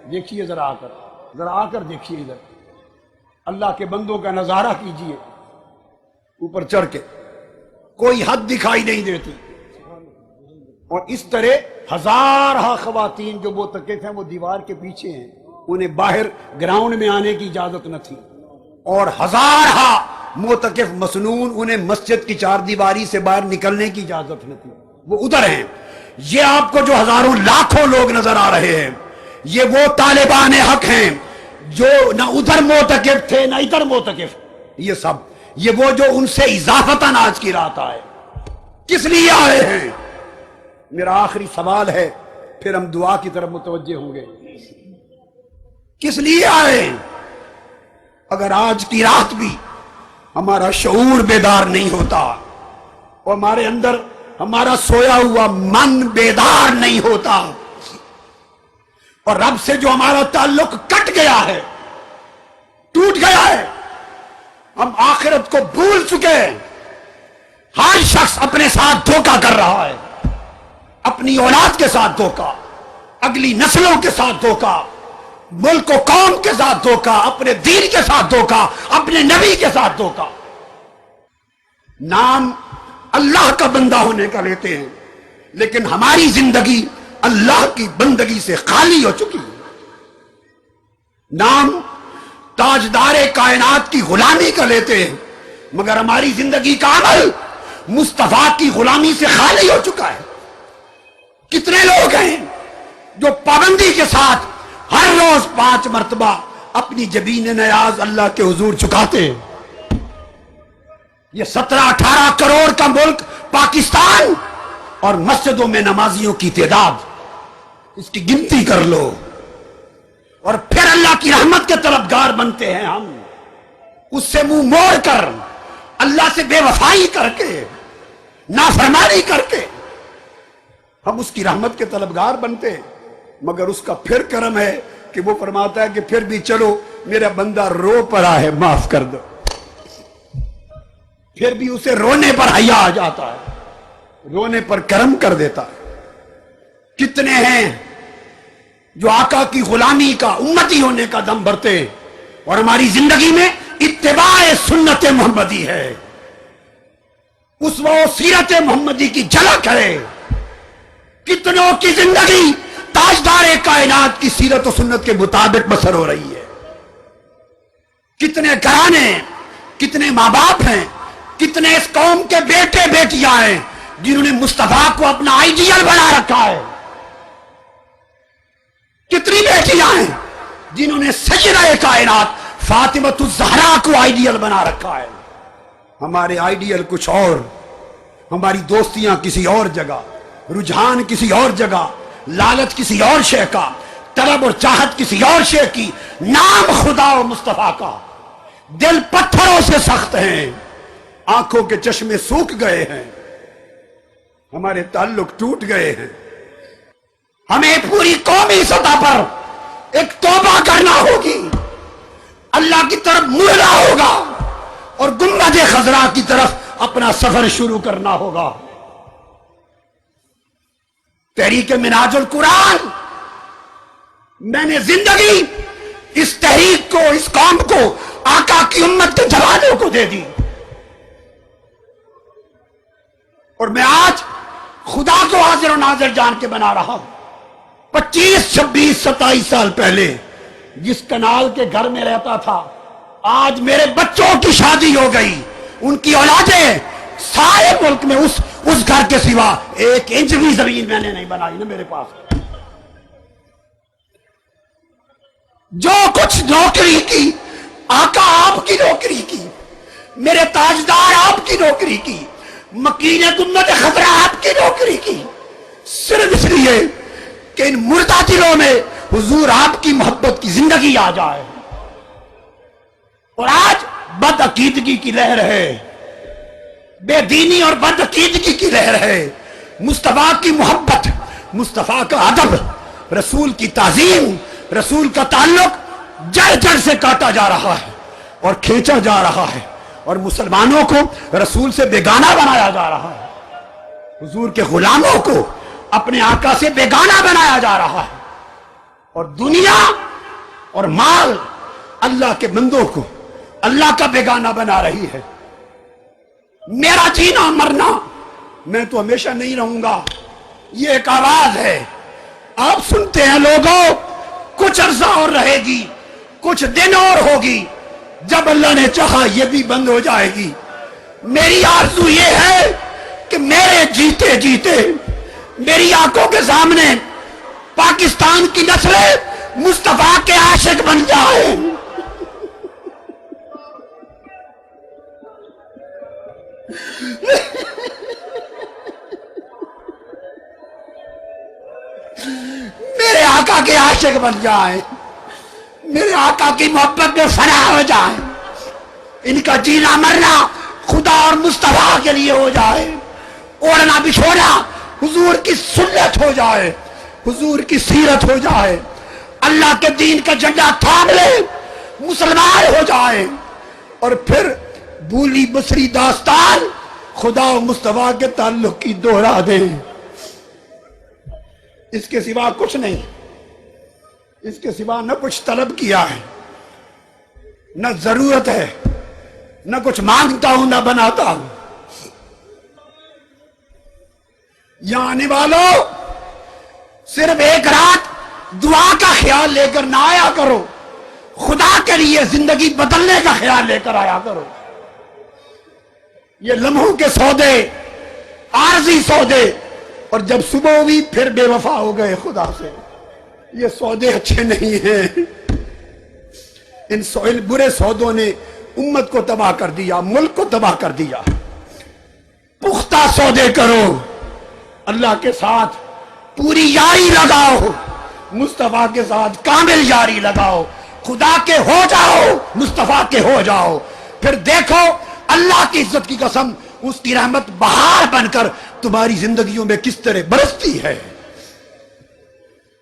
دیکھیے ذرا آ کر دیکھیے ادھر، اللہ کے بندوں کا نظارہ کیجئے، اوپر چڑھ کے کوئی حد دکھائی نہیں دیتی، اور اس طرح ہزارہ خواتین جو معتکف ہیں وہ دیوار کے پیچھے ہیں، انہیں باہر گراؤنڈ میں آنے کی اجازت نہ تھی، اور ہزارہ معتکف مسنون انہیں مسجد کی چار دیواری سے باہر نکلنے کی اجازت نہ تھی، وہ ادھر ہیں۔ یہ آپ کو جو ہزاروں لاکھوں لوگ نظر آ رہے ہیں، یہ وہ طالبان حق ہیں جو نہ ادھر معتکف تھے نہ ادھر معتکف، یہ وہ جو ان سے اضافتاً آج کی رات آئے، کس لیے آئے ہیں؟ میرا آخری سوال ہے، پھر ہم دعا کی طرف متوجہ ہوں گے، کس لیے آئے؟ اگر آج کی رات بھی ہمارا شعور بیدار نہیں ہوتا اور ہمارے اندر ہمارا سویا ہوا من بیدار نہیں ہوتا، اور رب سے جو ہمارا تعلق کٹ گیا ہے، ٹوٹ گیا ہے، ہم آخرت کو بھول چکے ہیں، ہر شخص اپنے ساتھ دھوکہ کر رہا ہے، اپنی اولاد کے ساتھ دھوکہ، اگلی نسلوں کے ساتھ دھوکہ، ملک و قوم کے ساتھ دھوکہ، اپنے دین کے ساتھ دھوکہ، اپنے نبی کے ساتھ دھوکہ۔ نام اللہ کا بندہ ہونے کا لیتے ہیں، لیکن ہماری زندگی اللہ کی بندگی سے خالی ہو چکی ہے۔ نام تاجدار کائنات کی غلامی کا لیتے ہیں، مگر ہماری زندگی کا عمل مصطفیٰ کی غلامی سے خالی ہو چکا ہے۔ کتنے لوگ ہیں جو پابندی کے ساتھ ہر روز 5 مرتبہ اپنی جبین نیاز اللہ کے حضور چکاتے ہیں؟ یہ 17-18 کروڑ کا ملک پاکستان، اور مسجدوں میں نمازیوں کی تعداد، اس کی گنتی کر لو، اور پھر اللہ کی رحمت کے طلبگار بنتے ہیں ہم، اس سے منہ موڑ کر، اللہ سے بے وفائی کر کے، نافرمانی کر کے ہم اس کی رحمت کے طلبگار بنتے ہیں، مگر اس کا پھر کرم ہے کہ وہ فرماتا ہے کہ پھر بھی چلو میرا بندہ رو پڑا ہے معاف کر دو، پھر بھی اسے رونے پر حیا آ جاتا ہے، رونے پر کرم کر دیتا ہے۔ کتنے ہیں جو آقا کی غلامی کا، امتی ہونے کا دم بھرتے ہیں، اور ہماری زندگی میں اتباع سنت محمدی ہے، اس وہ سیرت محمدی کی جھلک ہے۔ کتنوں کی زندگی تاجدار کائنات کی سیرت و سنت کے مطابق بسر ہو رہی ہے۔ کتنے گھرانے، کتنے ماں باپ ہیں، کتنے اس قوم کے بیٹے بیٹیاں ہیں جنہوں نے مصطفیٰ کو اپنا آئیڈیل بنا رکھا ہے۔ کتنی بیٹیاں ہیں جنہوں نے سیدہ کائنات فاطمۃ الزہرا کو آئیڈیل بنا رکھا ہے۔ ہمارے آئیڈیل کچھ اور، ہماری دوستیاں کسی اور جگہ، رجحان کسی اور جگہ، لالچ کسی اور شے کا، طلب اور چاہت کسی اور شے کی، نام خدا و مصطفیٰ کا۔ دل پتھروں سے سخت ہیں، آنکھوں کے چشمے سوکھ گئے ہیں، ہمارے تعلق ٹوٹ گئے ہیں۔ ہمیں پوری قومی سطح پر ایک توبہ کرنا ہوگی، اللہ کی طرف مڑنا ہوگا، اور گنبد خضرا کی طرف اپنا سفر شروع کرنا ہوگا۔ تحریک منہاج القرآن، میں نے زندگی اس تحریک کو، اس قوم کو، آقا کی امت کے جوانوں کو دے دی، اور میں آج خدا کو حاضر و ناظر جان کے بنا رہا ہوں۔ 25, 26, 27 سال پہلے جس کنال کے گھر میں رہتا تھا، آج میرے بچوں کی شادی ہو گئی، ان کی اولادیں، سارے ملک میں اس گھر کے سوا 1 انچ بھی زمین میں نے نہیں بنائی نا میرے پاس۔ جو کچھ نوکری کی، آقا آپ کی نوکری کی، میرے تاجدار آپ کی نوکری کی، مکین امت خضرا آپ کی نوکری کی، صرف اس لیے کہ ان مردہ دلوں میں حضور آپ کی محبت کی زندگی آ جائے۔ اور آج بد عقیدگی کی لہر ہے، بے دینی اور بد عقیدگی کی لہر ہے۔ مصطفیٰ کی محبت، مصطفیٰ کا ادب، رسول کی تعظیم، رسول کا تعلق جڑ جڑ سے کاٹا جا رہا ہے اور کھینچا جا رہا ہے، اور مسلمانوں کو رسول سے بیگانہ بنایا جا رہا ہے، حضور کے غلاموں کو اپنے آقا سے بیگانہ بنایا جا رہا ہے۔ اور دنیا اور مال اللہ کے بندوں کو اللہ کا بیگانہ بنا رہی ہے۔ میرا جینا مرنا، میں تو ہمیشہ نہیں رہوں گا، یہ ایک آواز ہے، آپ سنتے ہیں لوگوں، کچھ عرصہ اور رہے گی، کچھ دن اور ہوگی، جب اللہ نے چاہا یہ بھی بند ہو جائے گی۔ میری آرزو یہ ہے کہ میرے جیتے جیتے میری آنکھوں کے سامنے پاکستان کی نسلیں مصطفیٰ کے عاشق بن جائیں۔ میرے آقا کے عاشق بن جائیں، میرے آقا کی محبت میں فنا ہو جائیں، ان کا جینا مرنا خدا اور مصطفیٰ کے لیے ہو جائے، اوڑھنا بچھونا حضور کی سنت ہو جائے، حضور کی سیرت ہو جائے، اللہ کے دین کا جھنڈا تھام لے، مسلمان ہو جائے، اور پھر بھولی بسری داستان خدا و مصطفیٰ کے تعلق کی دوہرا دیں۔ اس کے سوا کچھ نہیں، اس کے سوا نہ کچھ طلب کیا ہے، نہ ضرورت ہے، نہ کچھ مانگتا ہوں نہ بناتا ہوں۔ یہاں آنے والوں، صرف ایک رات دعا کا خیال لے کر نہ آیا کرو، خدا کے لیے زندگی بدلنے کا خیال لے کر آیا کرو۔ یہ لمحوں کے سودے، عارضی سودے، اور جب صبح ہوئی پھر بے وفا ہو گئے خدا سے، یہ سودے اچھے نہیں ہیں۔ ان برے سودوں نے امت کو تباہ کر دیا، ملک کو تباہ کر دیا۔ پختہ سودے کرو، اللہ کے ساتھ پوری یاری لگاؤ، مصطفیٰ کے ساتھ کامل یاری لگاؤ، خدا کے ہو جاؤ، مصطفیٰ کے ہو جاؤ، پھر دیکھو اللہ کی عزت کی قسم، اس کی رحمت بہار بن کر تمہاری زندگیوں میں کس طرح برستی ہے۔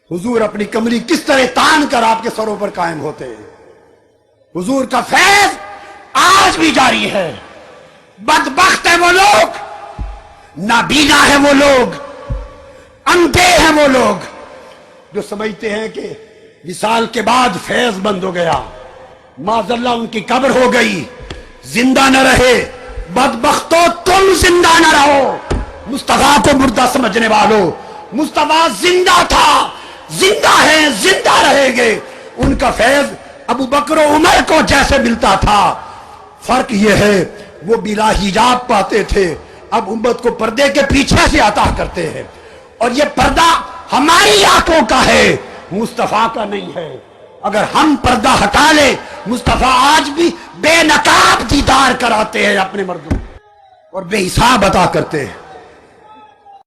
حضور اپنی کمری کس طرح تان کر آپ کے سروں پر قائم ہوتے ہیں۔ حضور کا فیض آج بھی جاری ہے۔ بدبخت ہیں وہ لوگ، نابینا ہیں وہ لوگ، اندھے ہیں وہ لوگ جو سمجھتے ہیں کہ وصال کے بعد فیض بند ہو گیا، معاذ اللہ ان کی قبر ہو گئی، زندہ نہ رہے۔ بدبختو تم زندہ نہ رہو، مصطفیٰ کو مردہ سمجھنے والوں، مصطفیٰ زندہ تھا، زندہ ہے، زندہ رہیں گے۔ ان کا فیض ابو بکر و عمر کو جیسے ملتا تھا، فرق یہ ہے وہ بلا حجاب پاتے تھے، اب امت کو پردے کے پیچھے سے عطا کرتے ہیں، اور یہ پردہ ہماری آنکھوں کا ہے، مصطفیٰ کا نہیں ہے۔ اگر ہم پردہ ہٹا لیں، مصطفیٰ آج بھی بے نقاب دیدار کراتے ہیں اپنے مردوں، اور بے حساب عطا کرتے ہیں۔